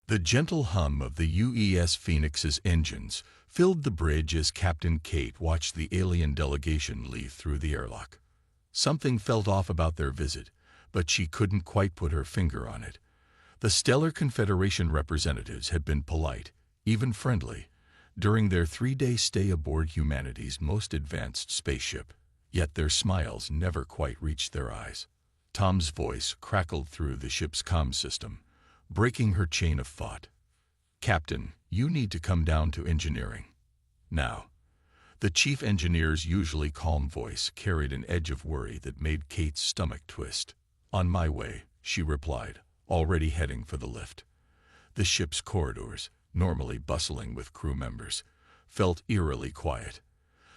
The gentle hum of the UES Phoenix's engines filled the bridge as Captain Kate watched the alien delegation leave through the airlock. Something felt off about their visit, but she couldn't quite put her finger on it. The Stellar Confederation representatives had been polite, even friendly, during their 3-day stay aboard humanity's most advanced spaceship, yet their smiles never quite reached their eyes. Tom's voice crackled through the ship's comm system, breaking her chain of thought. "Captain, you need to come down to engineering. Now." The chief engineer's usually calm voice carried an edge of worry that made Kate's stomach twist. "On my way," she replied, already heading for the lift. The ship's corridors, normally bustling with crew members, felt eerily quiet.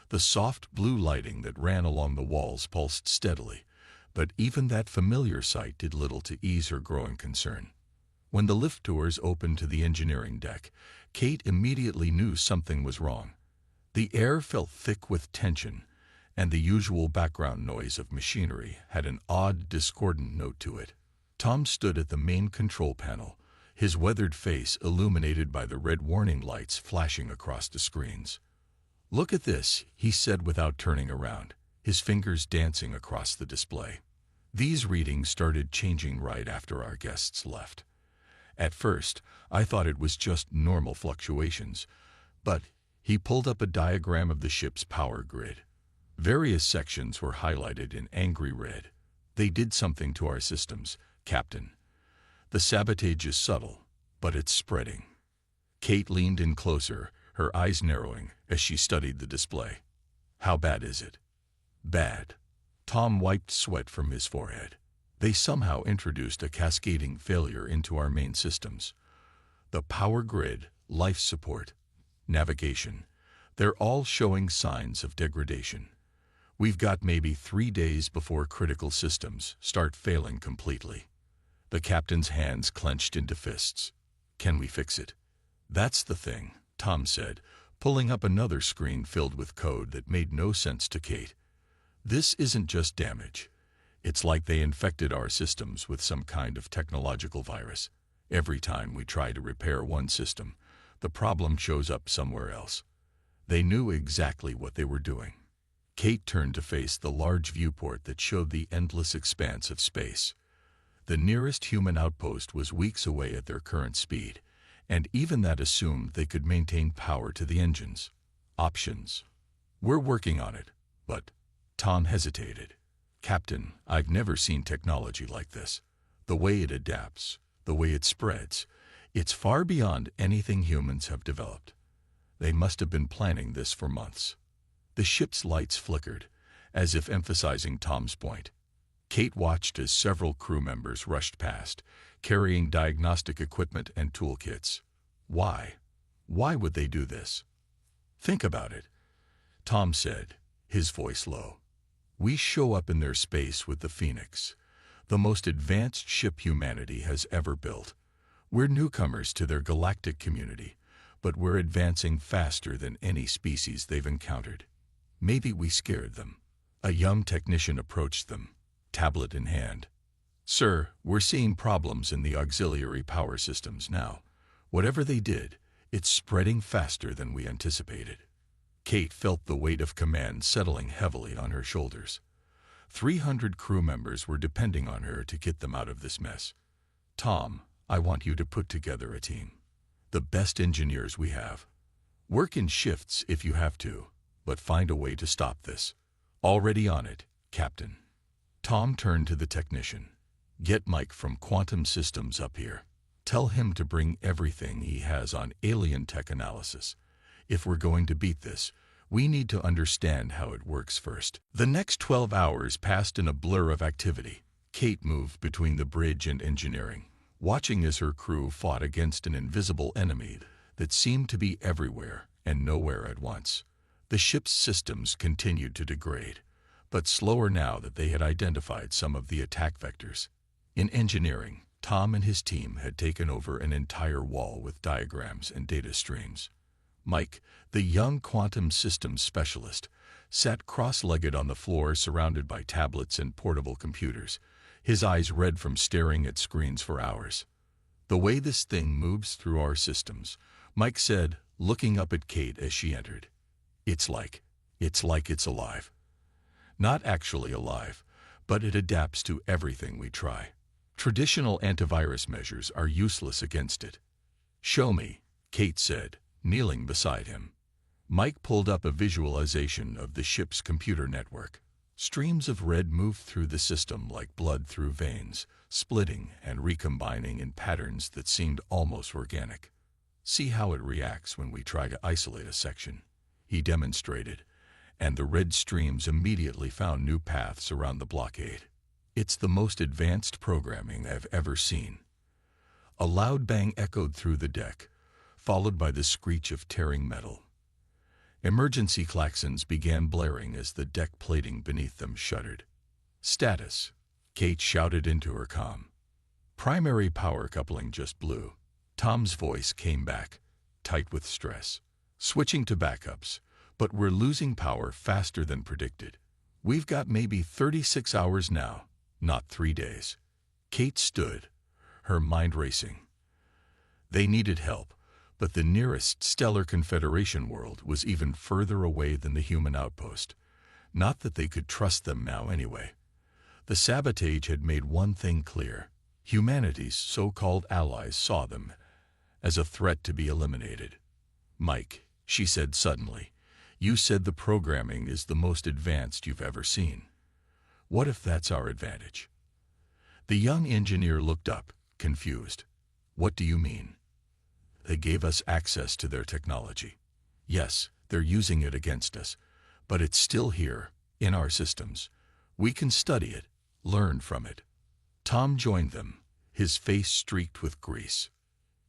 The soft blue lighting that ran along the walls pulsed steadily, but even that familiar sight did little to ease her growing concern. When the lift doors opened to the engineering deck, Kate immediately knew something was wrong. The air felt thick with tension, and the usual background noise of machinery had an odd, discordant note to it. Tom stood at the main control panel, his weathered face illuminated by the red warning lights flashing across the screens. "Look at this," he said without turning around, his fingers dancing across the display. "These readings started changing right after our guests left. At first, I thought it was just normal fluctuations, but..." He pulled up a diagram of the ship's power grid. Various sections were highlighted in angry red. "They did something to our systems, Captain. The sabotage is subtle, but it's spreading." Kate leaned in closer, her eyes narrowing as she studied the display. "How bad is it?" "Bad." Tom wiped sweat from his forehead. "They somehow introduced a cascading failure into our main systems. The power grid, life support, navigation, they're all showing signs of degradation. We've got maybe 3 days before critical systems start failing completely." The captain's hands clenched into fists. "Can we fix it?" "That's the thing," Tom said, pulling up another screen filled with code that made no sense to Kate. "This isn't just damage. It's like they infected our systems with some kind of technological virus. Every time we try to repair one system, the problem shows up somewhere else." They knew exactly what they were doing. Kate turned to face the large viewport that showed the endless expanse of space. The nearest human outpost was weeks away at their current speed, and even that assumed they could maintain power to the engines. Options. "We're working on it, but..." Tom hesitated. "Captain, I've never seen technology like this. The way it adapts, the way it spreads, it's far beyond anything humans have developed. They must have been planning this for months." The ship's lights flickered, as if emphasizing Tom's point. Kate watched as several crew members rushed past, carrying diagnostic equipment and toolkits. Why? Why would they do this? "Think about it," Tom said, his voice low. "We show up in their space with the Phoenix, the most advanced ship humanity has ever built. We're newcomers to their galactic community, but we're advancing faster than any species they've encountered. Maybe we scared them." A young technician approached them, tablet in hand. "Sir, we're seeing problems in the auxiliary power systems now. Whatever they did, it's spreading faster than we anticipated." Kate felt the weight of command settling heavily on her shoulders. 300 crew members were depending on her to get them out of this mess. "Tom, I want you to put together a team. The best engineers we have. Work in shifts if you have to, but find a way to stop this." "Already on it, Captain." Tom turned to the technician. "Get Mike from Quantum Systems up here. Tell him to bring everything he has on alien tech analysis. If we're going to beat this, we need to understand how it works first." The next 12 hours passed in a blur of activity. Kate moved between the bridge and engineering, watching as her crew fought against an invisible enemy that seemed to be everywhere and nowhere at once. The ship's systems continued to degrade, but slower now that they had identified some of the attack vectors. In engineering, Tom and his team had taken over an entire wall with diagrams and data streams. Mike, the young quantum systems specialist, sat cross-legged on the floor surrounded by tablets and portable computers, his eyes red from staring at screens for hours. The way this thing moves through our systems, Mike said, looking up at Kate as she entered. It's like it's alive. Not actually alive, but it adapts to everything we try. Traditional antivirus measures are useless against it. Show me, Kate said, kneeling beside him. Mike pulled up a visualization of the ship's computer network. Streams of red moved through the system like blood through veins, splitting and recombining in patterns that seemed almost organic. See how it reacts when we try to isolate a section, he demonstrated, and the red streams immediately found new paths around the blockade. It's the most advanced programming I've ever seen. A loud bang echoed through the deck, followed by the screech of tearing metal. Emergency klaxons began blaring as the deck plating beneath them shuddered. Status, Kate shouted into her comm. Primary power coupling just blew. Tom's voice came back, tight with stress. Switching to backups, but we're losing power faster than predicted. We've got maybe 36 hours now, not 3 days. Kate stood, her mind racing. They needed help, but the nearest stellar Confederation world was even further away than the human outpost. Not that they could trust them now anyway. The sabotage had made one thing clear. Humanity's so-called allies saw them as a threat to be eliminated. Mike, she said suddenly, you said the programming is the most advanced you've ever seen. What if that's our advantage? The young engineer looked up, confused. What do you mean? They gave us access to their technology. Yes, they're using it against us, but it's still here, in our systems. We can study it, learn from it. Tom joined them, his face streaked with grease.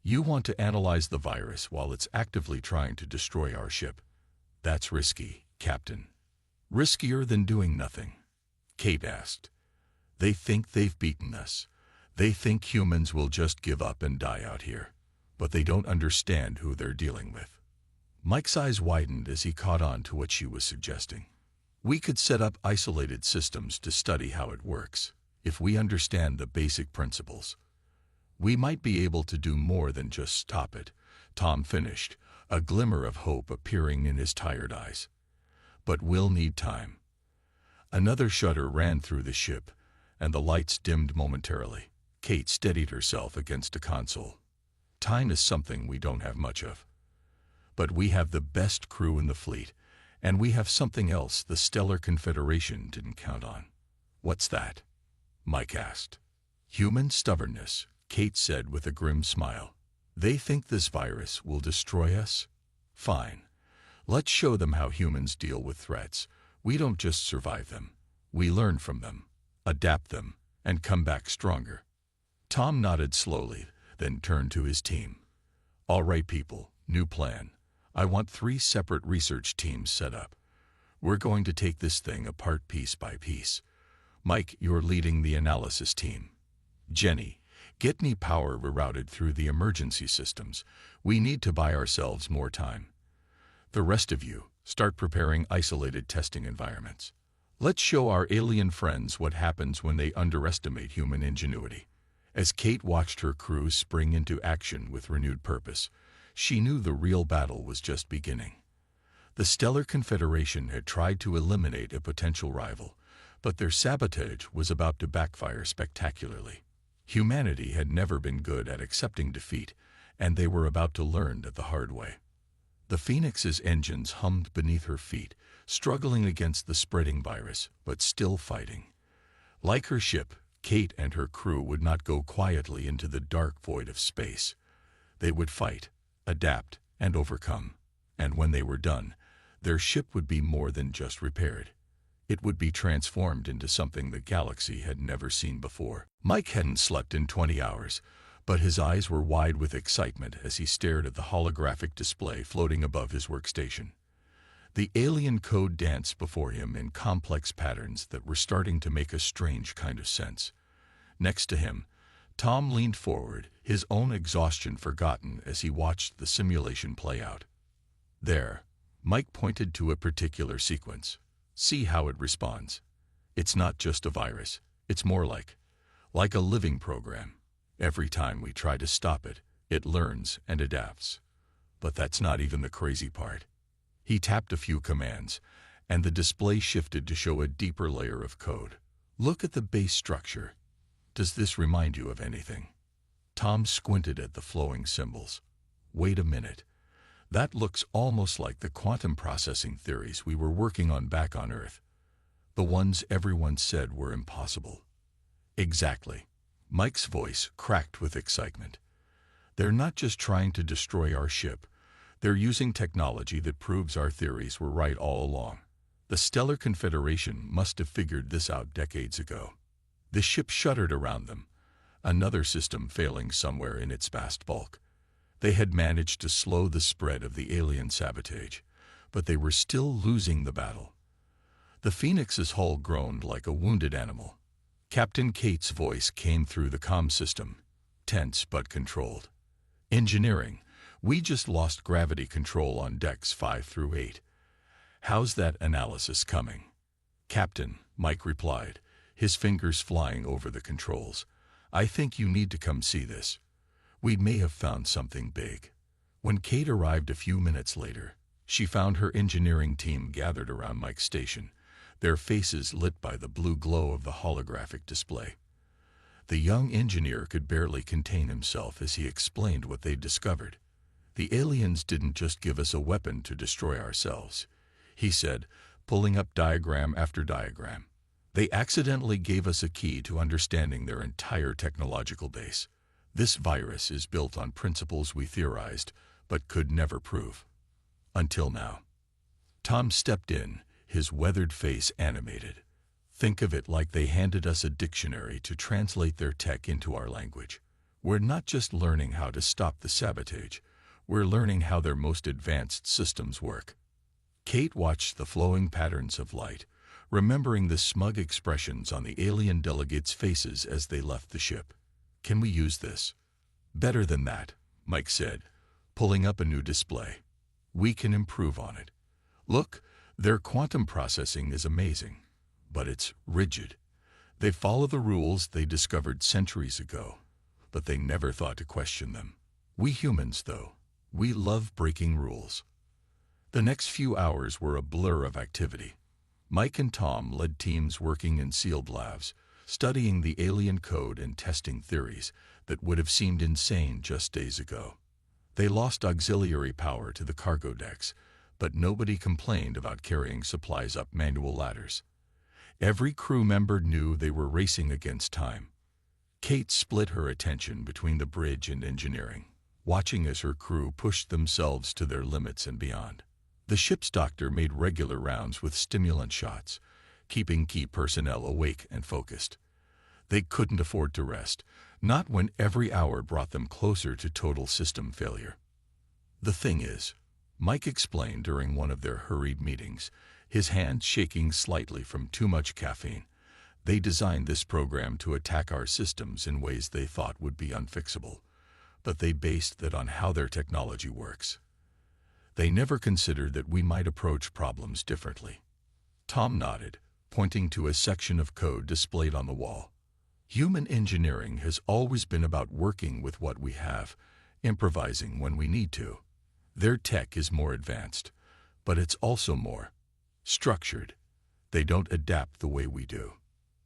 You want to analyze the virus while it's actively trying to destroy our ship. That's risky, Captain. Riskier than doing nothing, Kate asked. They think they've beaten us. They think humans will just give up and die out here. But they don't understand who they're dealing with. Mike's eyes widened as he caught on to what she was suggesting. We could set up isolated systems to study how it works. If we understand the basic principles, we might be able to do more than just stop it, Tom finished, a glimmer of hope appearing in his tired eyes. But we'll need time. Another shudder ran through the ship, and the lights dimmed momentarily. Kate steadied herself against a console. Time is something we don't have much of. But we have the best crew in the fleet, and we have something else the Stellar Confederation didn't count on. What's that? Mike asked. Human stubbornness, Kate said with a grim smile. They think this virus will destroy us? Fine. Let's show them how humans deal with threats. We don't just survive them. We learn from them, adapt them, and come back stronger. Tom nodded slowly, then turned to his team. All right, people, new plan. I want 3 separate research teams set up. We're going to take this thing apart piece by piece. Mike, you're leading the analysis team. Jenny, get me power rerouted through the emergency systems. We need to buy ourselves more time. The rest of you, start preparing isolated testing environments. Let's show our alien friends what happens when they underestimate human ingenuity. As Kate watched her crew spring into action with renewed purpose, she knew the real battle was just beginning. The Stellar Confederation had tried to eliminate a potential rival, but their sabotage was about to backfire spectacularly. Humanity had never been good at accepting defeat, and they were about to learn it the hard way. The Phoenix's engines hummed beneath her feet, struggling against the spreading virus, but still fighting. Like her ship, Kate and her crew would not go quietly into the dark void of space. They would fight, adapt, and overcome. And when they were done, their ship would be more than just repaired. It would be transformed into something the galaxy had never seen before. Mike hadn't slept in 20 hours, but his eyes were wide with excitement as he stared at the holographic display floating above his workstation. The alien code danced before him in complex patterns that were starting to make a strange kind of sense. Next to him, Tom leaned forward, his own exhaustion forgotten as he watched the simulation play out. There, Mike pointed to a particular sequence. See how it responds. It's not just a virus. It's more like a living program. Every time we try to stop it, it learns and adapts. But that's not even the crazy part. He tapped a few commands, and the display shifted to show a deeper layer of code. Look at the base structure. Does this remind you of anything? Tom squinted at the flowing symbols. Wait a minute. That looks almost like the quantum processing theories we were working on back on Earth. The ones everyone said were impossible. Exactly. Mike's voice cracked with excitement. They're not just trying to destroy our ship. They're using technology that proves our theories were right all along. The Stellar Confederation must have figured this out decades ago. The ship shuddered around them, another system failing somewhere in its vast bulk. They had managed to slow the spread of the alien sabotage, but they were still losing the battle. The Phoenix's hull groaned like a wounded animal. Captain Kate's voice came through the comm system, tense but controlled. Engineering, we just lost gravity control on decks 5 through 8. How's that analysis coming? Captain, Mike replied, his fingers flying over the controls. I think you need to come see this. We may have found something big. When Kate arrived a few minutes later, she found her engineering team gathered around Mike's station, their faces lit by the blue glow of the holographic display. The young engineer could barely contain himself as he explained what they'd discovered. The aliens didn't just give us a weapon to destroy ourselves, he said, pulling up diagram after diagram. They accidentally gave us a key to understanding their entire technological base. This virus is built on principles we theorized, but could never prove. Until now. Tom stepped in, his weathered face animated. Think of it like they handed us a dictionary to translate their tech into our language. We're not just learning how to stop the sabotage, we're learning how their most advanced systems work. Kate watched the flowing patterns of light, remembering the smug expressions on the alien delegates' faces as they left the ship. Can we use this? Better than that, Mike said, pulling up a new display. We can improve on it. Look, their quantum processing is amazing, but it's rigid. They follow the rules they discovered centuries ago, but they never thought to question them. We humans, though, we love breaking rules. The next few hours were a blur of activity. Mike and Tom led teams working in sealed labs, studying the alien code and testing theories that would have seemed insane just days ago. They lost auxiliary power to the cargo decks, but nobody complained about carrying supplies up manual ladders. Every crew member knew they were racing against time. Kate split her attention between the bridge and engineering, watching as her crew pushed themselves to their limits and beyond. The ship's doctor made regular rounds with stimulant shots, keeping key personnel awake and focused. They couldn't afford to rest, not when every hour brought them closer to total system failure. The thing is, Mike explained during one of their hurried meetings, his hands shaking slightly from too much caffeine, they designed this program to attack our systems in ways they thought would be unfixable, but they based that on how their technology works. They never considered that we might approach problems differently. Tom nodded, pointing to a section of code displayed on the wall. Human engineering has always been about working with what we have, improvising when we need to. Their tech is more advanced, but it's also more structured. They don't adapt the way we do.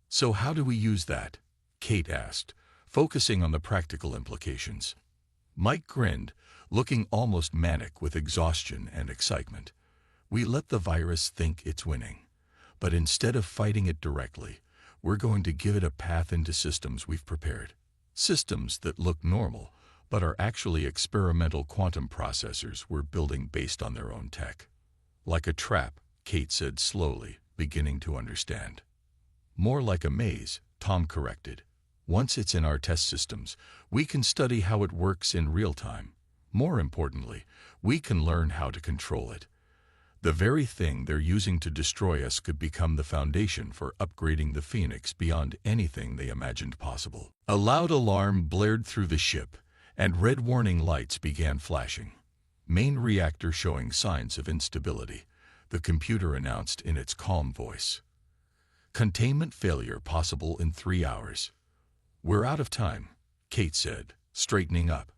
So how do we use that? Kate asked, focusing on the practical implications. Mike grinned, looking almost manic with exhaustion and excitement. We let the virus think it's winning, but instead of fighting it directly, we're going to give it a path into systems we've prepared. Systems that look normal, but are actually experimental quantum processors we're building based on their own tech. Like a trap, Kate said slowly, beginning to understand. More like a maze, Tom corrected. Once it's in our test systems, we can study how it works in real time. More importantly, we can learn how to control it. The very thing they're using to destroy us could become the foundation for upgrading the Phoenix beyond anything they imagined possible. A loud alarm blared through the ship, and red warning lights began flashing. Main reactor showing signs of instability, the computer announced in its calm voice. Containment failure possible in 3 hours. We're out of time, Kate said, straightening up.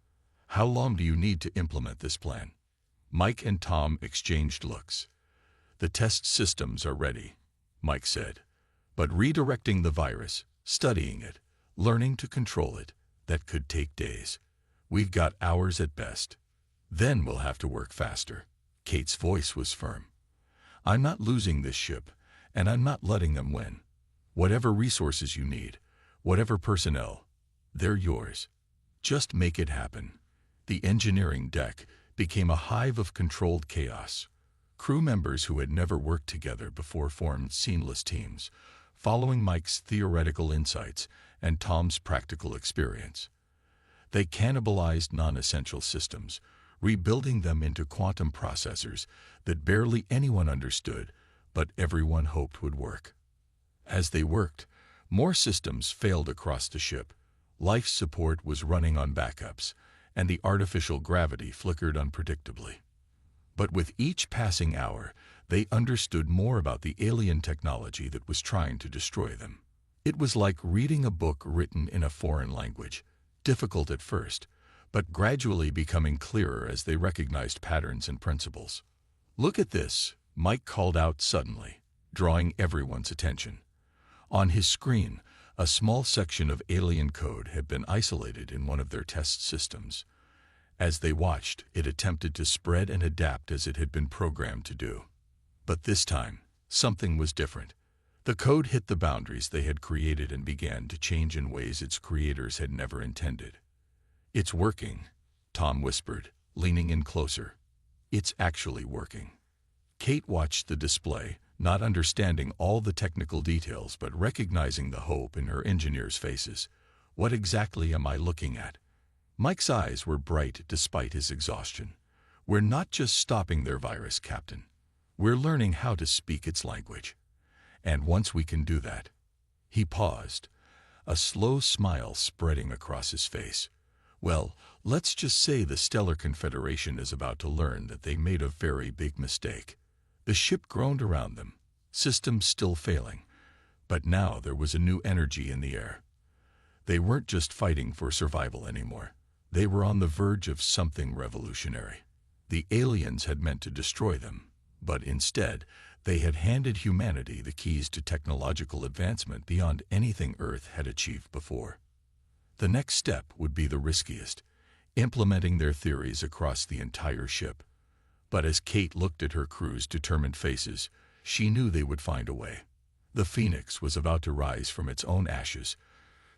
"How long do you need to implement this plan?" Mike and Tom exchanged looks. "The test systems are ready," Mike said. "But redirecting the virus, studying it, learning to control it, that could take days. We've got hours at best. Then we'll have to work faster." Kate's voice was firm. "I'm not losing this ship, and I'm not letting them win. Whatever resources you need, whatever personnel, they're yours. Just make it happen." The engineering deck became a hive of controlled chaos. Crew members who had never worked together before formed seamless teams, following Mike's theoretical insights and Tom's practical experience. They cannibalized non-essential systems, rebuilding them into quantum processors that barely anyone understood, but everyone hoped would work. As they worked, more systems failed across the ship. Life support was running on backups, and the artificial gravity flickered unpredictably. But with each passing hour, they understood more about the alien technology that was trying to destroy them. It was like reading a book written in a foreign language, difficult at first, but gradually becoming clearer as they recognized patterns and principles. "Look at this," Mike called out suddenly, drawing everyone's attention. On his screen, a small section of alien code had been isolated in one of their test systems. As they watched, it attempted to spread and adapt as it had been programmed to do. But this time, something was different. The code hit the boundaries they had created and began to change in ways its creators had never intended. "It's working," Tom whispered, leaning in closer. "It's actually working." Kate watched the display, not understanding all the technical details but recognizing the hope in her engineers' faces. "What exactly am I looking at?" Mike's eyes were bright despite his exhaustion. "We're not just stopping their virus, Captain. We're learning how to speak its language. And once we can do that—" He paused, a slow smile spreading across his face. "Well, let's just say the Stellar Confederation is about to learn that they made a very big mistake." The ship groaned around them, systems still failing, but now there was a new energy in the air. They weren't just fighting for survival anymore. They were on the verge of something revolutionary. The aliens had meant to destroy them, but instead, they had handed humanity the keys to technological advancement beyond anything Earth had achieved before. The next step would be the riskiest, implementing their theories across the entire ship. But as Kate looked at her crew's determined faces, she knew they would find a way. The Phoenix was about to rise from its own ashes,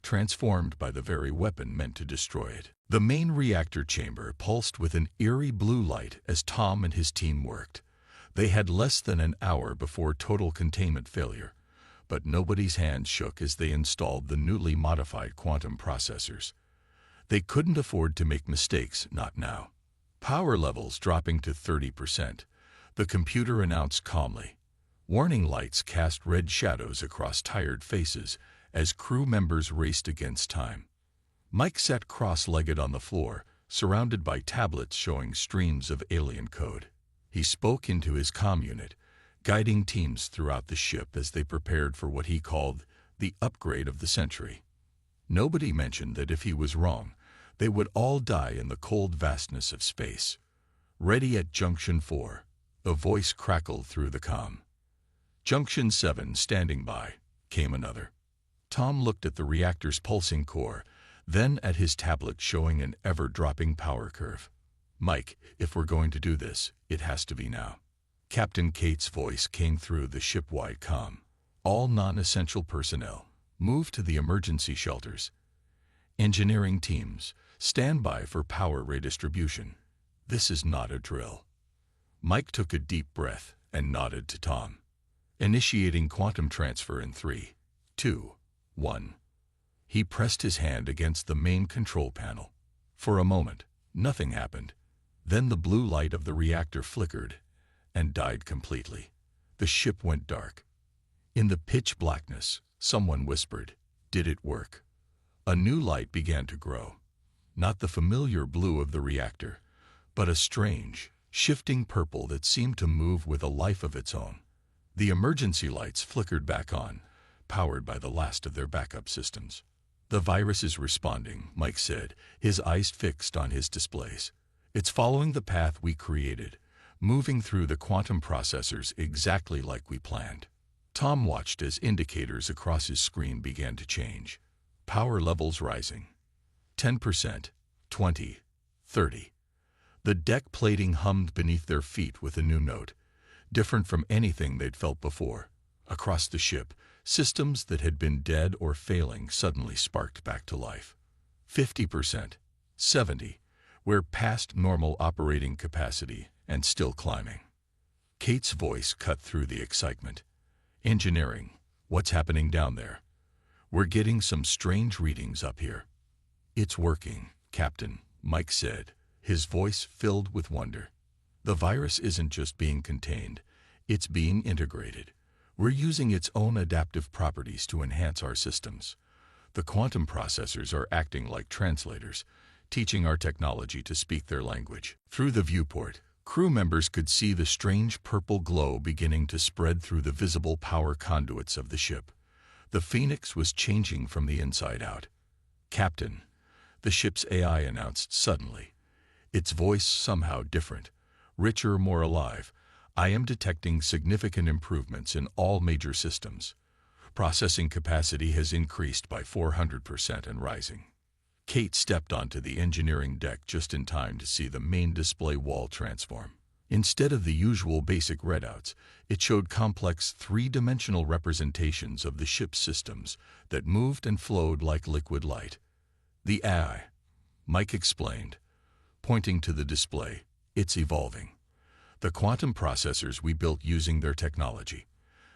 transformed by the very weapon meant to destroy it. The main reactor chamber pulsed with an eerie blue light as Tom and his team worked. They had less than an hour before total containment failure, but nobody's hands shook as they installed the newly modified quantum processors. They couldn't afford to make mistakes, not now. Power levels dropping to 30%, the computer announced calmly. Warning lights cast red shadows across tired faces as crew members raced against time. Mike sat cross-legged on the floor, surrounded by tablets showing streams of alien code. He spoke into his comm unit, guiding teams throughout the ship as they prepared for what he called the upgrade of the century. Nobody mentioned that if he was wrong, they would all die in the cold vastness of space. "Ready at Junction 4, a voice crackled through the comm. "Junction 7 standing by," came another. Tom looked at the reactor's pulsing core, then at his tablet showing an ever-dropping power curve. "Mike, if we're going to do this, it has to be now." Captain Kate's voice came through the ship-wide comm. "All non-essential personnel, move to the emergency shelters. Engineering teams, stand by for power redistribution. This is not a drill." Mike took a deep breath and nodded to Tom. "Initiating quantum transfer in 3, 2, 1. He pressed his hand against the main control panel. For a moment, nothing happened. Then the blue light of the reactor flickered and died completely. The ship went dark. In the pitch blackness, someone whispered, "Did it work?" A new light began to grow. Not the familiar blue of the reactor, but a strange, shifting purple that seemed to move with a life of its own. The emergency lights flickered back on, powered by the last of their backup systems. The virus is responding, Mike said, his eyes fixed on his displays. It's following the path we created, moving through the quantum processors exactly like we planned. Tom watched as indicators across his screen began to change. Power levels rising. 10%, 20, 30. The deck plating hummed beneath their feet with a new note, different from anything they'd felt before. Across the ship, systems that had been dead or failing suddenly sparked back to life. 50%, 70. We're past normal operating capacity and still climbing. Kate's voice cut through the excitement. Engineering, what's happening down there? We're getting some strange readings up here. It's working, Captain, Mike said, his voice filled with wonder. The virus isn't just being contained, it's being integrated. We're using its own adaptive properties to enhance our systems. The quantum processors are acting like translators, teaching our technology to speak their language. Through the viewport, crew members could see the strange purple glow beginning to spread through the visible power conduits of the ship. The Phoenix was changing from the inside out. Captain, the ship's AI announced suddenly, its voice somehow different, richer, more alive. I am detecting significant improvements in all major systems. Processing capacity has increased by 400% and rising. Kate stepped onto the engineering deck just in time to see the main display wall transform. Instead of the usual basic readouts, it showed complex three-dimensional representations of the ship's systems that moved and flowed like liquid light. The AI, Mike explained, pointing to the display, it's evolving. The quantum processors we built using their technology,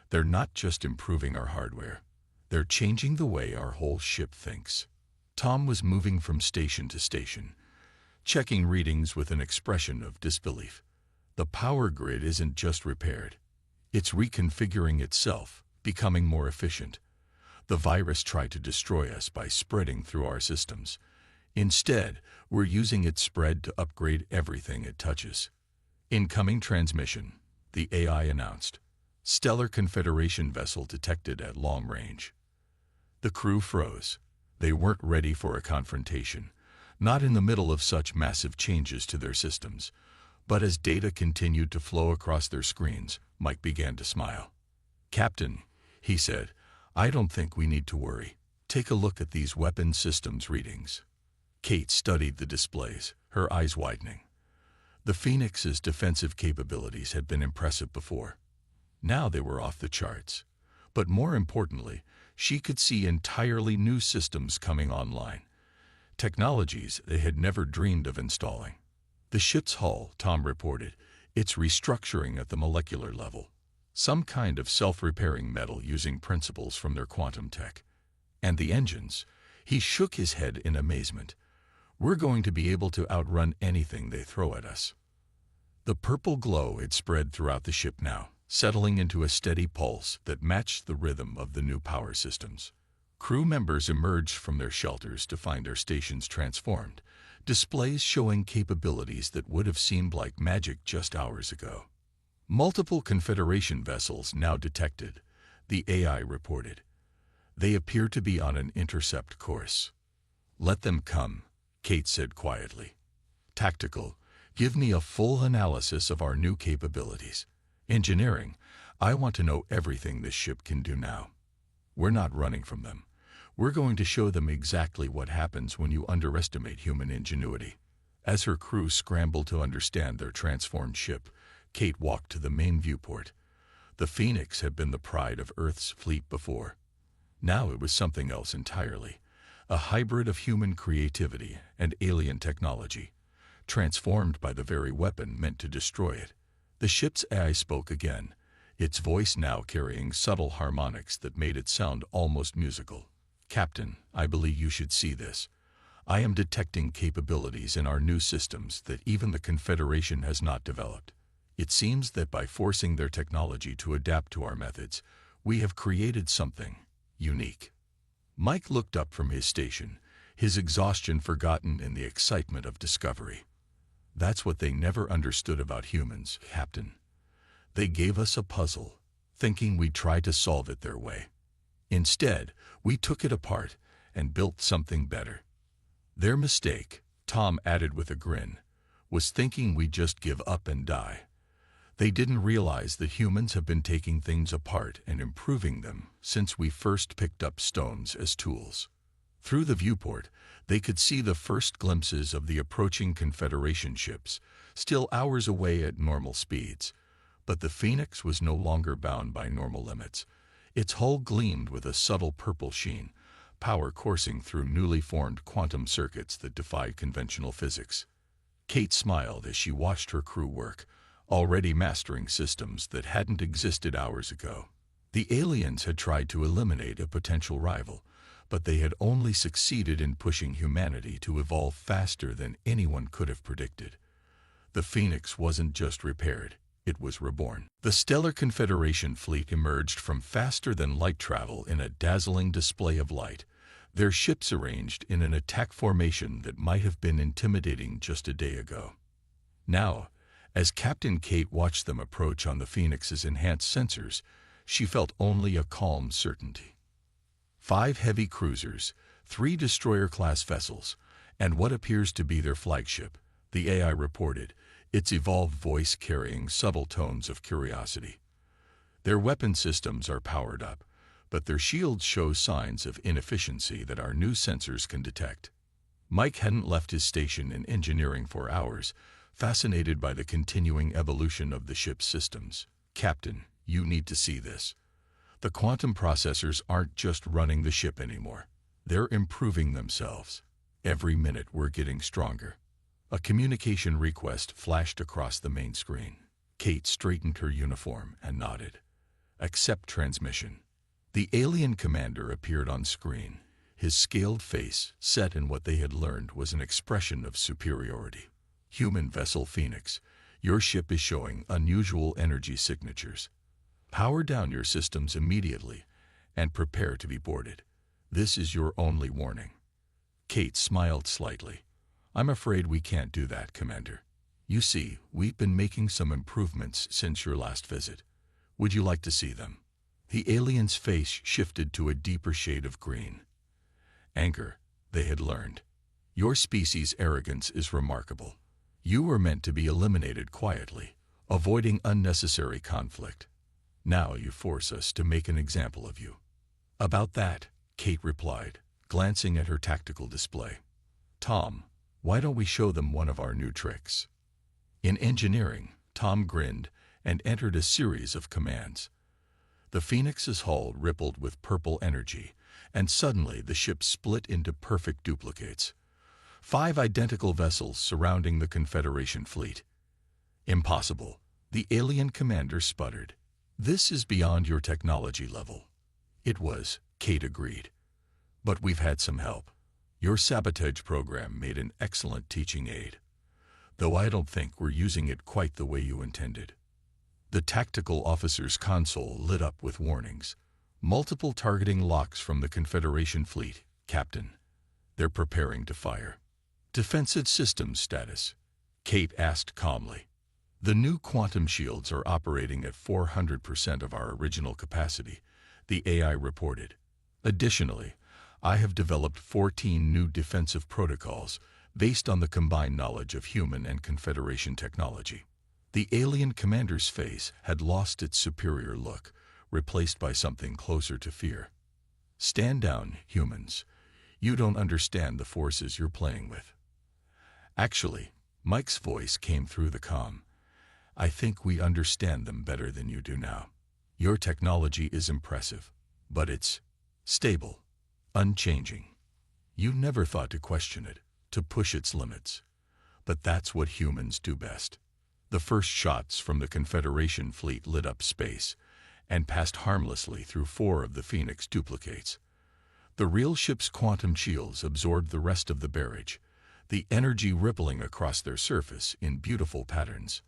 they're not just improving our hardware, they're changing the way our whole ship thinks. Tom was moving from station to station, checking readings with an expression of disbelief. The power grid isn't just repaired, it's reconfiguring itself, becoming more efficient. The virus tried to destroy us by spreading through our systems. Instead, we're using its spread to upgrade everything it touches. Incoming transmission, the AI announced. Stellar Confederation vessel detected at long range. The crew froze. They weren't ready for a confrontation, not in the middle of such massive changes to their systems. But as data continued to flow across their screens, Mike began to smile. Captain, he said, I don't think we need to worry. Take a look at these weapon systems readings. Kate studied the displays, her eyes widening. The Phoenix's defensive capabilities had been impressive before. Now they were off the charts. But more importantly, she could see entirely new systems coming online. Technologies they had never dreamed of installing. The ship's hull, Tom reported, it's restructuring at the molecular level. Some kind of self-repairing metal using principles from their quantum tech. And the engines, he shook his head in amazement. We're going to be able to outrun anything they throw at us. The purple glow had spread throughout the ship now, settling into a steady pulse that matched the rhythm of the new power systems. Crew members emerged from their shelters to find their stations transformed, displays showing capabilities that would have seemed like magic just hours ago. Multiple Confederation vessels now detected, the AI reported. They appear to be on an intercept course. Let them come, Kate said quietly. Tactical, give me a full analysis of our new capabilities. Engineering, I want to know everything this ship can do now. We're not running from them. We're going to show them exactly what happens when you underestimate human ingenuity. As her crew scrambled to understand their transformed ship, Kate walked to the main viewport. The Phoenix had been the pride of Earth's fleet before. Now it was something else entirely. A hybrid of human creativity and alien technology, transformed by the very weapon meant to destroy it. The ship's AI spoke again, its voice now carrying subtle harmonics that made it sound almost musical. Captain, I believe you should see this. I am detecting capabilities in our new systems that even the Confederation has not developed. It seems that by forcing their technology to adapt to our methods, we have created something unique. Mike looked up from his station, his exhaustion forgotten in the excitement of discovery. That's what they never understood about humans, Captain. They gave us a puzzle, thinking we'd try to solve it their way. Instead, we took it apart and built something better. Their mistake, Tom added with a grin, was thinking we'd just give up and die. They didn't realize that humans have been taking things apart and improving them since we first picked up stones as tools. Through the viewport, they could see the first glimpses of the approaching Confederation ships, still hours away at normal speeds. But the Phoenix was no longer bound by normal limits. Its hull gleamed with a subtle purple sheen, power coursing through newly formed quantum circuits that defied conventional physics. Kate smiled as she watched her crew work, already mastering systems that hadn't existed hours ago. The aliens had tried to eliminate a potential rival, but they had only succeeded in pushing humanity to evolve faster than anyone could have predicted. The Phoenix wasn't just repaired, it was reborn. The Stellar Confederation fleet emerged from faster-than-light travel in a dazzling display of light, their ships arranged in an attack formation that might have been intimidating just a day ago. Now, as Captain Kate watched them approach on the Phoenix's enhanced sensors, she felt only a calm certainty. 5 heavy cruisers, 3 destroyer-class vessels, and what appears to be their flagship, the AI reported, its evolved voice carrying subtle tones of curiosity. Their weapon systems are powered up, but their shields show signs of inefficiency that our new sensors can detect. Mike hadn't left his station in engineering for hours, fascinated by the continuing evolution of the ship's systems. "Captain, you need to see this. The quantum processors aren't just running the ship anymore. They're improving themselves. Every minute we're getting stronger." A communication request flashed across the main screen. Kate straightened her uniform and nodded. "Accept transmission." The alien commander appeared on screen. His scaled face, set in what they had learned, was an expression of superiority. "Human vessel Phoenix, your ship is showing unusual energy signatures. Power down your systems immediately and prepare to be boarded. This is your only warning." Kate smiled slightly. "I'm afraid we can't do that, Commander. You see, we've been making some improvements since your last visit. Would you like to see them?" The alien's face shifted to a deeper shade of green. Anger, they had learned. "Your species' arrogance is remarkable. You were meant to be eliminated quietly, avoiding unnecessary conflict. Now you force us to make an example of you." "About that," Kate replied, glancing at her tactical display. "Tom, why don't we show them one of our new tricks?" In engineering, Tom grinned and entered a series of commands. The Phoenix's hull rippled with purple energy, and suddenly the ship split into perfect duplicates. 5 identical vessels surrounding the Confederation fleet. "Impossible," the alien commander sputtered. "This is beyond your technology level." It was, Kate agreed. "But we've had some help. Your sabotage program made an excellent teaching aid. Though I don't think we're using it quite the way you intended." The tactical officer's console lit up with warnings. "Multiple targeting locks from the Confederation fleet, Captain. They're preparing to fire." "Defensive systems status?" Kate asked calmly. "The new quantum shields are operating at 400% of our original capacity," the AI reported. "Additionally, I have developed 14 new defensive protocols based on the combined knowledge of human and Confederation technology." The alien commander's face had lost its superior look, replaced by something closer to fear. "Stand down, humans. You don't understand the forces you're playing with." "Actually," Mike's voice came through the comm, "I think we understand them better than you do now. Your technology is impressive, but it's stable, unchanging. You never thought to question it, to push its limits. But that's what humans do best." The first shots from the Confederation fleet lit up space and passed harmlessly through 4 of the Phoenix duplicates. The real ship's quantum shields absorbed the rest of the barrage, the energy rippling across their surface in beautiful patterns.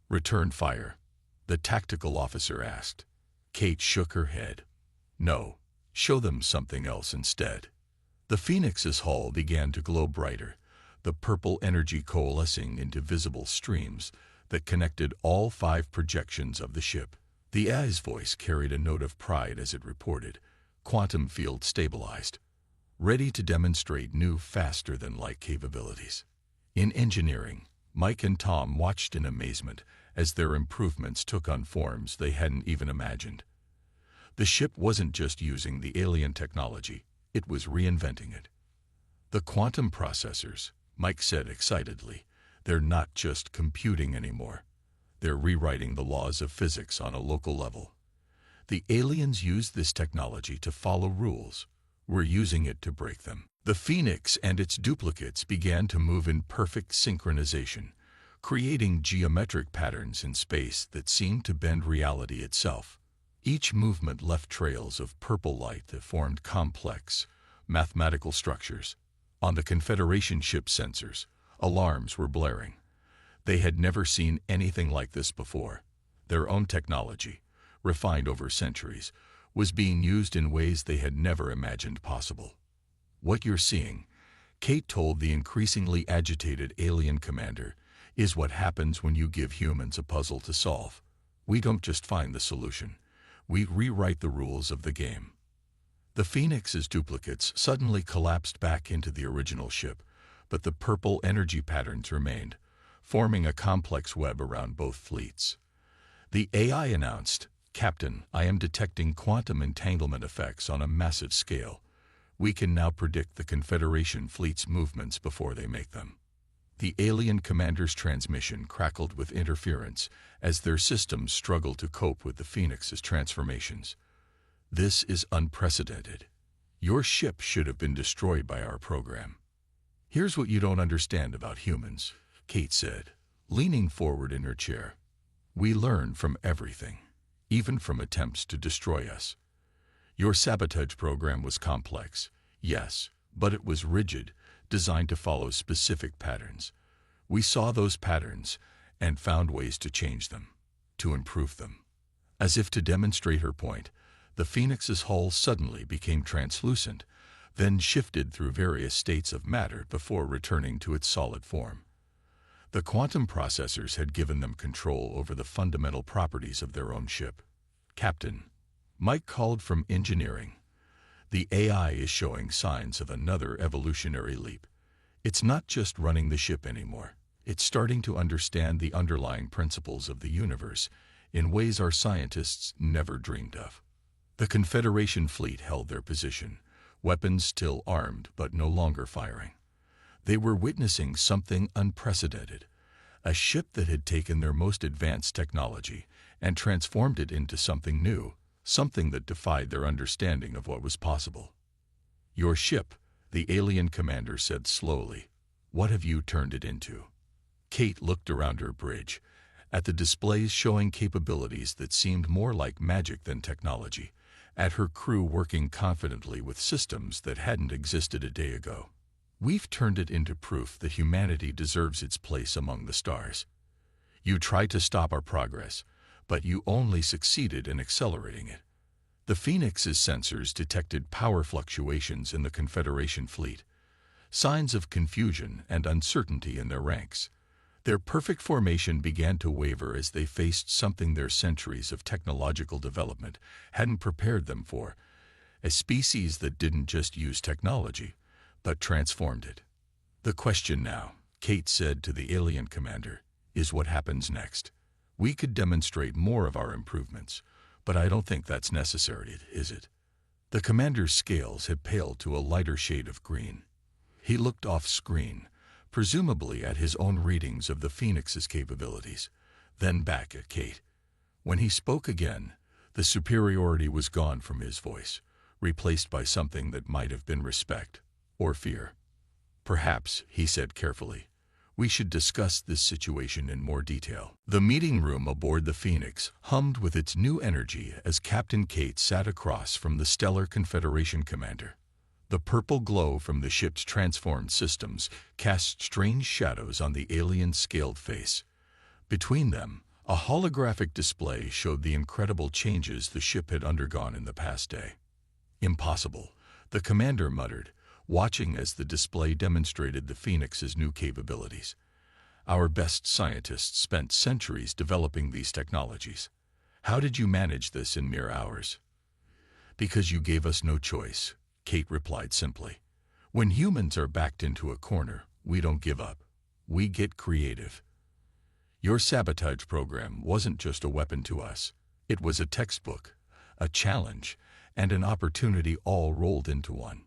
"Return fire?" the tactical officer asked. Kate shook her head. "No, show them something else instead." The Phoenix's hull began to glow brighter, the purple energy coalescing into visible streams that connected all 5 projections of the ship. The AI's voice carried a note of pride as it reported, "Quantum field stabilized." ready to demonstrate new faster-than-light capabilities. In engineering, Mike and Tom watched in amazement as their improvements took on forms they hadn't even imagined. The ship wasn't just using the alien technology, it was reinventing it. The quantum processors, Mike said excitedly, they're not just computing anymore. They're rewriting the laws of physics on a local level. The aliens use this technology to follow rules. We're using it to break them. The Phoenix and its duplicates began to move in perfect synchronization, creating geometric patterns in space that seemed to bend reality itself. Each movement left trails of purple light that formed complex, mathematical structures. On the Confederation ship sensors, alarms were blaring. They had never seen anything like this before. Their own technology, refined over centuries, was being used in ways they had never imagined possible. What you're seeing, Kate told the increasingly agitated alien commander, is what happens when you give humans a puzzle to solve. We don't just find the solution. We rewrite the rules of the game. The Phoenix's duplicates suddenly collapsed back into the original ship, but the purple energy patterns remained, forming a complex web around both fleets. The AI announced, "Captain, I am detecting quantum entanglement effects on a massive scale. We can now predict the Confederation fleet's movements before they make them." The alien commander's transmission crackled with interference as their systems struggled to cope with the Phoenix's transformations. "This is unprecedented. Your ship should have been destroyed by our program." "Here's what you don't understand about humans," Kate said, leaning forward in her chair. "We learn from everything, even from attempts to destroy us. Your sabotage program was complex, yes, but it was rigid, designed to follow specific patterns. We saw those patterns and found ways to change them, to improve them." As if to demonstrate her point, the Phoenix's hull suddenly became translucent, then shifted through various states of matter before returning to its solid form. The quantum processors had given them control over the fundamental properties of their own ship. "Captain," Mike called from engineering, "the AI is showing signs of another evolutionary leap. It's not just running the ship anymore. It's starting to understand the underlying principles of the universe in ways our scientists never dreamed of." The Confederation fleet held their position, weapons still armed but no longer firing. They were witnessing something unprecedented, a ship that had taken their most advanced technology and transformed it into something new, something that defied their understanding of what was possible. "Your ship," the alien commander said slowly, "what have you turned it into?" Kate looked around her bridge, at the displays showing capabilities that seemed more like magic than technology, at her crew working confidently with systems that hadn't existed a day ago. "We've turned it into proof that humanity deserves its place among the stars. You tried to stop our progress, but you only succeeded in accelerating it." The Phoenix's sensors detected power fluctuations in the Confederation fleet, signs of confusion and uncertainty in their ranks. Their perfect formation began to waver as they faced something their centuries of technological development hadn't prepared them for, a species that didn't just use technology, but transformed it. "The question now," Kate said to the alien commander, "is what happens next. We could demonstrate more of our improvements, but I don't think that's necessary, is it?" The commander's scales had paled to a lighter shade of green. He looked off-screen, presumably at his own readings of the Phoenix's capabilities, then back at Kate. When he spoke again, the superiority was gone from his voice, replaced by something that might have been respect or fear. "Perhaps," he said carefully, "we should discuss this situation in more detail." The meeting room aboard the Phoenix hummed with its new energy as Captain Kate sat across from the stellar Confederation commander. The purple glow from the ship's transformed systems cast strange shadows on the alien's scaled face. Between them, a holographic display showed the incredible changes the ship had undergone in the past day. "Impossible," the commander muttered, watching as the display demonstrated the Phoenix's new capabilities. "Our best scientists spent centuries developing these technologies. How did you manage this in mere hours?" "Because you gave us no choice," Kate replied simply. When humans are backed into a corner, we don't give up. We get creative. Your sabotage program wasn't just a weapon to us. It was a textbook, a challenge, and an opportunity all rolled into one.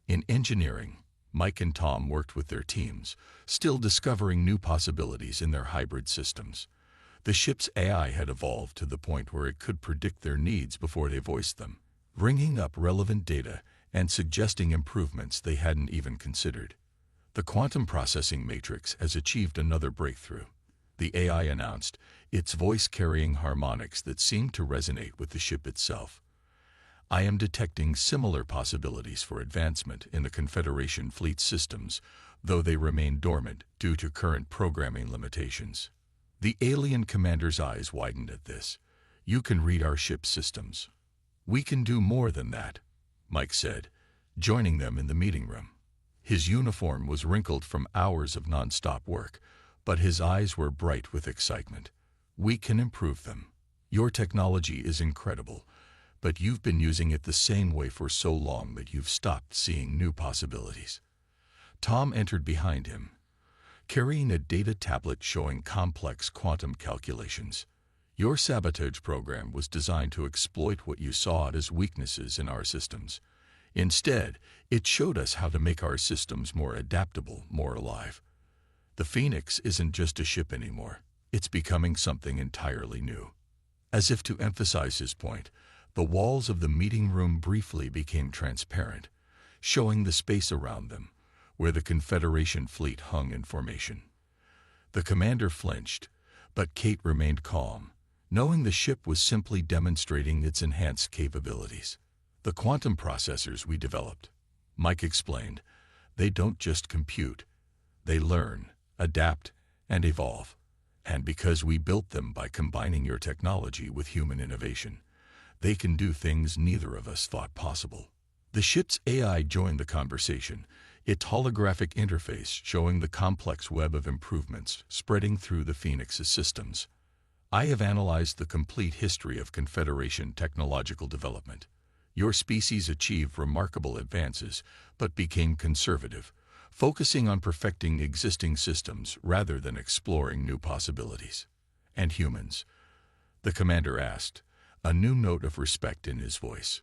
In engineering, Mike and Tom worked with their teams, still discovering new possibilities in their hybrid systems. The ship's AI had evolved to the point where it could predict their needs before they voiced them, bringing up relevant data and suggesting improvements they hadn't even considered. The quantum processing matrix has achieved another breakthrough. The AI announced, its voice carrying harmonics that seemed to resonate with the ship itself. I am detecting similar possibilities for advancement in the Confederation fleet systems, though they remain dormant due to current programming limitations. The alien commander's eyes widened at this. You can read our ship's systems. We can do more than that, Mike said, joining them in the meeting room. His uniform was wrinkled from hours of non-stop work, but his eyes were bright with excitement. We can improve them. Your technology is incredible, but you've been using it the same way for so long that you've stopped seeing new possibilities. Tom entered behind him, carrying a data tablet showing complex quantum calculations. Your sabotage program was designed to exploit what you saw as weaknesses in our systems. Instead, it showed us how to make our systems more adaptable, more alive. The Phoenix isn't just a ship anymore. It's becoming something entirely new. As if to emphasize his point, the walls of the meeting room briefly became transparent, showing the space around them, where the Confederation fleet hung in formation. The commander flinched, but Kate remained calm, knowing the ship was simply demonstrating its enhanced capabilities. The quantum processors we developed, Mike explained, they don't just compute. They learn, adapt, and evolve. And because we built them by combining your technology with human innovation, they can do things neither of us thought possible. The ship's AI joined the conversation, its holographic interface showing the complex web of improvements spreading through the Phoenix's systems. I have analyzed the complete history of Confederation technological development. Your species achieved remarkable advances, but became conservative, focusing on perfecting existing systems rather than exploring new possibilities. And humans? The commander asked, a new note of respect in his voice.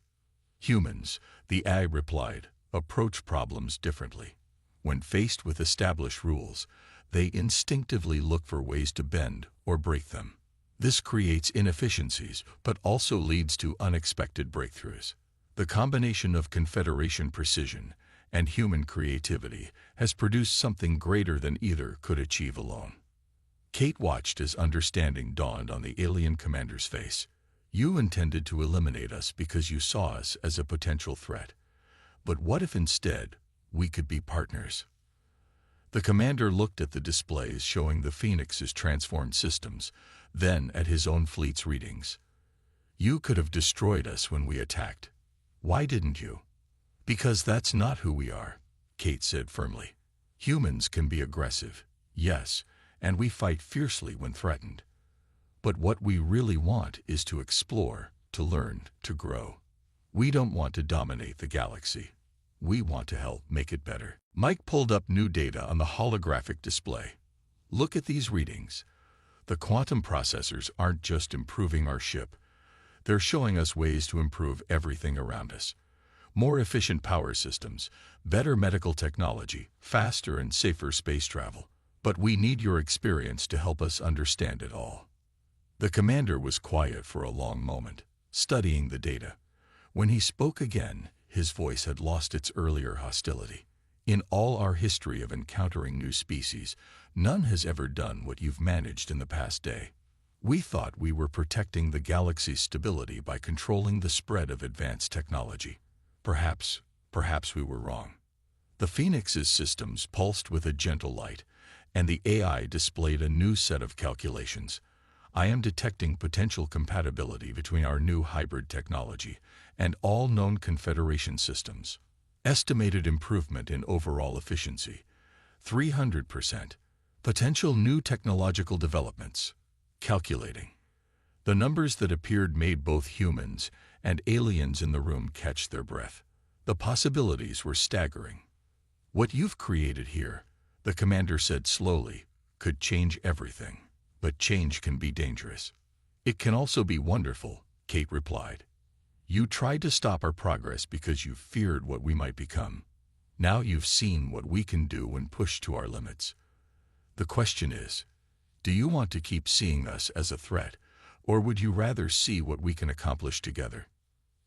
Humans, the AI replied, approach problems differently. When faced with established rules, they instinctively look for ways to bend or break them. This creates inefficiencies, but also leads to unexpected breakthroughs. The combination of Confederation precision and human creativity has produced something greater than either could achieve alone. Kate watched as understanding dawned on the alien commander's face. You intended to eliminate us because you saw us as a potential threat. But what if instead we could be partners? The commander looked at the displays showing the Phoenix's transformed systems, then at his own fleet's readings. You could have destroyed us when we attacked. Why didn't you? Because that's not who we are, Kate said firmly. Humans can be aggressive, yes, and we fight fiercely when threatened. But what we really want is to explore, to learn, to grow. We don't want to dominate the galaxy. We want to help make it better. Mike pulled up new data on the holographic display. Look at these readings. The quantum processors aren't just improving our ship. They're showing us ways to improve everything around us. More efficient power systems, better medical technology, faster and safer space travel. But we need your experience to help us understand it all. The commander was quiet for a long moment, studying the data. When he spoke again, his voice had lost its earlier hostility. In all our history of encountering new species, none has ever done what you've managed in the past day. We thought we were protecting the galaxy's stability by controlling the spread of advanced technology. Perhaps we were wrong. The Phoenix's systems pulsed with a gentle light, and the AI displayed a new set of calculations. I am detecting potential compatibility between our new hybrid technology and all known Confederation systems. Estimated improvement in overall efficiency, 300%. Potential new technological developments. Calculating. The numbers that appeared made both humans and aliens in the room catch their breath. The possibilities were staggering. "What you've created here," the commander said slowly, "could change everything. But change can be dangerous." "It can also be wonderful," Kate replied. "You tried to stop our progress because you feared what we might become. Now you've seen what we can do when pushed to our limits. The question is, do you want to keep seeing us as a threat, or would you rather see what we can accomplish together?"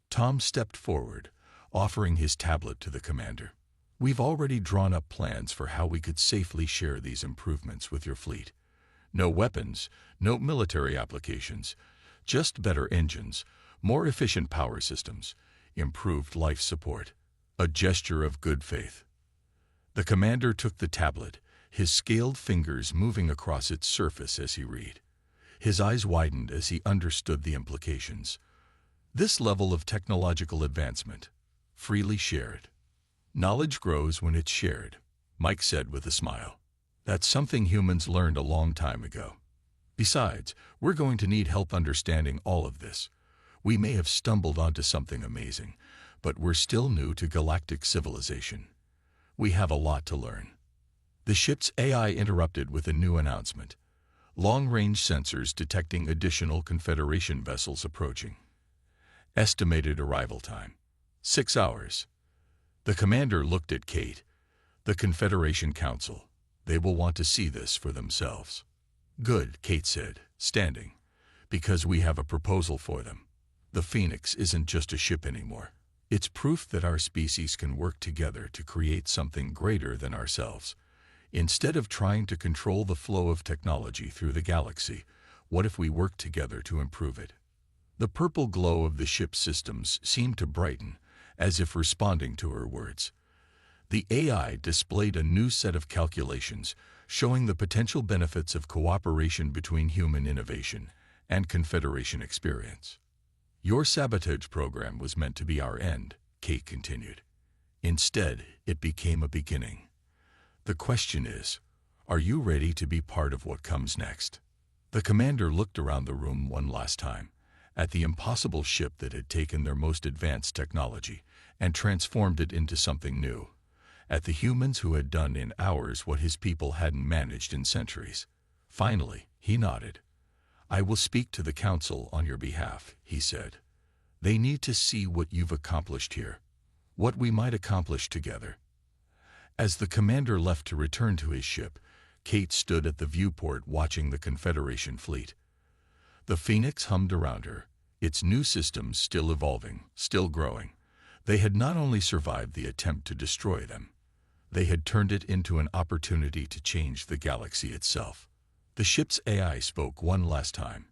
Tom stepped forward, offering his tablet to the commander. "We've already drawn up plans for how we could safely share these improvements with your fleet. No weapons, no military applications, just better engines, more efficient power systems, improved life support. A gesture of good faith." The commander took the tablet, his scaled fingers moving across its surface as he read. His eyes widened as he understood the implications. This level of technological advancement, freely shared. "Knowledge grows when it's shared," Mike said with a smile. "That's something humans learned a long time ago. Besides, we're going to need help understanding all of this. We may have stumbled onto something amazing, but we're still new to galactic civilization. We have a lot to learn." The ship's AI interrupted with a new announcement. Long-range sensors detecting additional Confederation vessels approaching. Estimated arrival time: 6 hours. The commander looked at Kate. "The Confederation Council. They will want to see this for themselves." "Good," Kate said, standing, "because we have a proposal for them. The Phoenix isn't just a ship anymore. It's proof that our species can work together to create something greater than ourselves. Instead of trying to control the flow of technology through the galaxy, what if we work together to improve it?" The purple glow of the ship's systems seemed to brighten, as if responding to her words. The AI displayed a new set of calculations, showing the potential benefits of cooperation between human innovation and Confederation experience. "Your sabotage program was meant to be our end," Kate continued. "Instead, it became a beginning. The question is, are you ready to be part of what comes next?" The commander looked around the room one last time, at the impossible ship that had taken their most advanced technology and transformed it into something new, at the humans who had done in hours what his people hadn't managed in centuries. Finally, he nodded. "I will speak to the council on your behalf," he said. "They need to see what you've accomplished here, what we might accomplish together." As the commander left to return to his ship, Kate stood at the viewport watching the Confederation fleet. The Phoenix hummed around her, its new systems still evolving, still growing. They had not only survived the attempt to destroy them, they had turned it into an opportunity to change the galaxy itself. The ship's AI spoke one last time,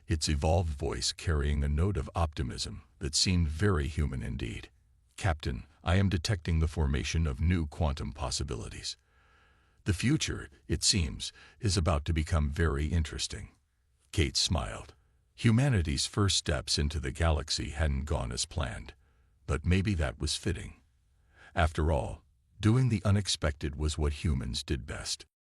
its evolved voice carrying a note of optimism that seemed very human indeed. "Captain, I am detecting the formation of new quantum possibilities. The future, it seems, is about to become very interesting." Kate smiled. Humanity's first steps into the galaxy hadn't gone as planned, but maybe that was fitting. After all, doing the unexpected was what humans did best.